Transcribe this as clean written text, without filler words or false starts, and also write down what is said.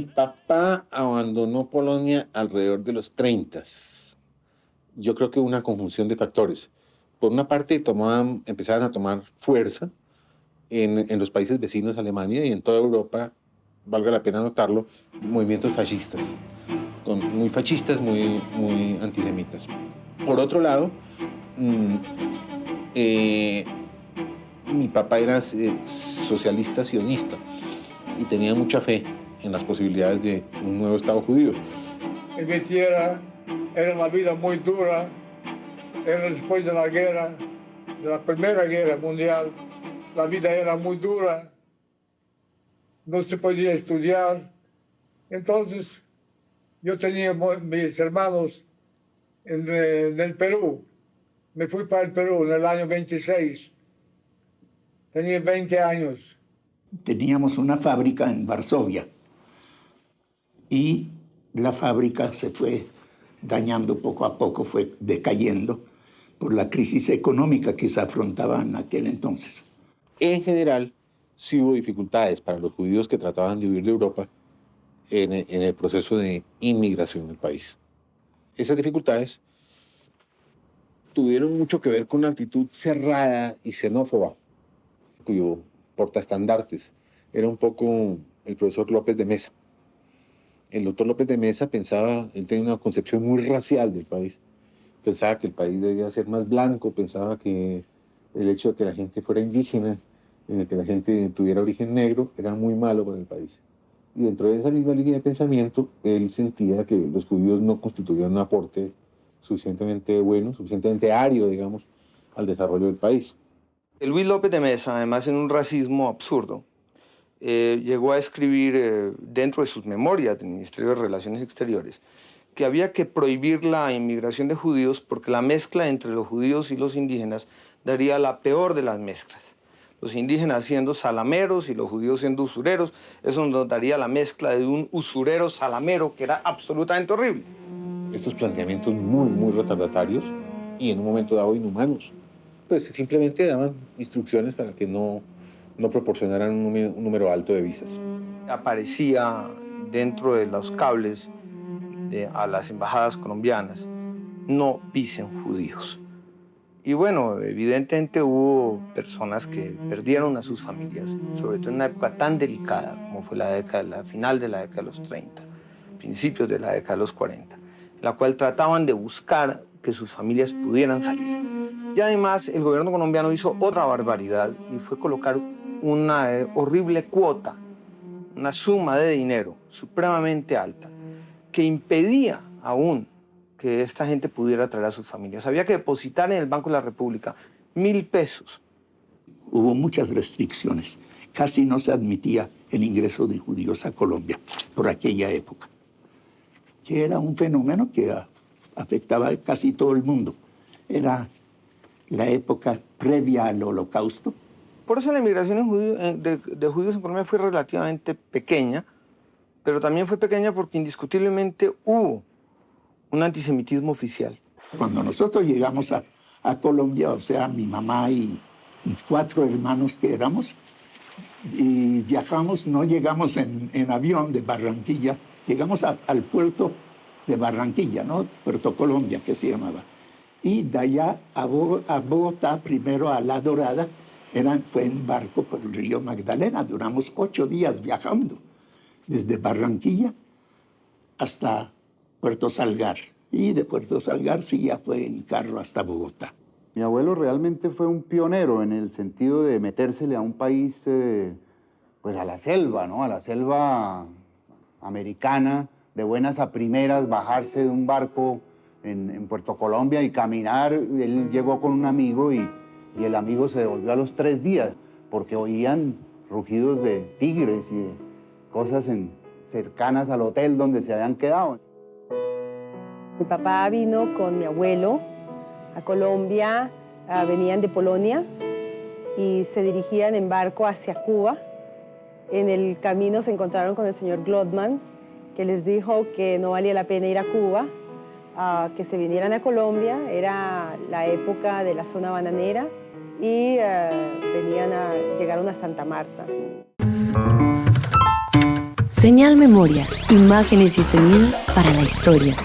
Mi papá abandonó Polonia alrededor de los 30. Yo creo que una conjunción de factores. Por una parte, empezaban a tomar fuerza en los países vecinos a Alemania y en toda Europa, valga la pena notarlo, movimientos fascistas, muy fascistas, muy antisemitas. Por otro lado, mm, eh, mi papá era socialista sionista y tenía mucha fe en las posibilidades de un nuevo Estado judío. En mi tierra era la vida muy dura, era después de la guerra, de la Primera Guerra Mundial, la vida era muy dura, no se podía estudiar. Entonces, yo tenía mis hermanos en el Perú. Me fui para el Perú en el año 26. Tenía 20 años. Teníamos una fábrica en Varsovia y la fábrica se fue dañando poco a poco, fue decayendo por la crisis económica que se afrontaba en aquel entonces. En general, sí hubo dificultades para los judíos que trataban de huir de Europa en el proceso de inmigración del país. Esas dificultades tuvieron mucho que ver con una actitud cerrada y xenófoba, cuyo portaestandartes era un poco el profesor López de Mesa. El doctor López de Mesa él tenía una concepción muy racial del país. Pensaba que el país debía ser más blanco, pensaba que el hecho de que la gente fuera indígena, de que la gente tuviera origen negro, era muy malo para el país. Y dentro de esa misma línea de pensamiento, él sentía que los judíos no constituían un aporte suficientemente bueno, suficientemente ario, digamos, al desarrollo del país. Luis López de Mesa, además en un racismo absurdo, llegó a escribir dentro de sus memorias del Ministerio de Relaciones Exteriores que había que prohibir la inmigración de judíos porque la mezcla entre los judíos y los indígenas daría la peor de las mezclas. Los indígenas siendo salameros y los judíos siendo usureros, eso nos daría la mezcla de un usurero salamero que era absolutamente horrible. Estos planteamientos muy retardatarios y en un momento dado inhumanos, pues simplemente daban instrucciones para que no proporcionaran un número alto de visas. Aparecía dentro de los cables a las embajadas colombianas: no pisen judíos. Y bueno, evidentemente hubo personas que perdieron a sus familias, sobre todo en una época tan delicada como fue la final de la década de los 30, principios de la década de los 40, en la cual trataban de buscar que sus familias pudieran salir. Y además el gobierno colombiano hizo otra barbaridad y fue colocar una horrible cuota, una suma de dinero supremamente alta, que impedía aún que esta gente pudiera traer a sus familias. Había que depositar en el Banco de la República 1.000 pesos. Hubo muchas restricciones. Casi no se admitía el ingreso de judíos a Colombia por aquella época, que era un fenómeno que afectaba a casi todo el mundo. Era la época previa al Holocausto. Por eso la inmigración de judíos en Colombia fue relativamente pequeña, pero también fue pequeña porque indiscutiblemente hubo un antisemitismo oficial. Cuando nosotros llegamos a Colombia, o sea, mi mamá y mis 4 hermanos que éramos, y viajamos, no llegamos en avión de Barranquilla, llegamos al puerto de Barranquilla, ¿no? Puerto Colombia, que se llamaba. Y de allá a Bogotá, primero a La Dorada, fue en barco por el río Magdalena. Duramos 8 días viajando, desde Barranquilla hasta Puerto Salgar. Y de Puerto Salgar sí ya fue en carro hasta Bogotá. Mi abuelo realmente fue un pionero en el sentido de metérsele a un país, pues a la selva, ¿no? A la selva americana, de buenas a primeras, bajarse de un barco en Puerto Colombia y caminar. Él llegó con un amigo y el amigo se devolvió a los 3 días porque oían rugidos de tigres y de cosas cercanas al hotel donde se habían quedado. Mi papá vino con mi abuelo a Colombia, venían de Polonia y se dirigían en barco hacia Cuba. En el camino se encontraron con el señor Glotman, que les dijo que no valía la pena ir a Cuba, que se vinieran a Colombia. Era la época de la zona bananera y llegaron a Santa Marta. Señal Memoria, imágenes y sonidos para la historia.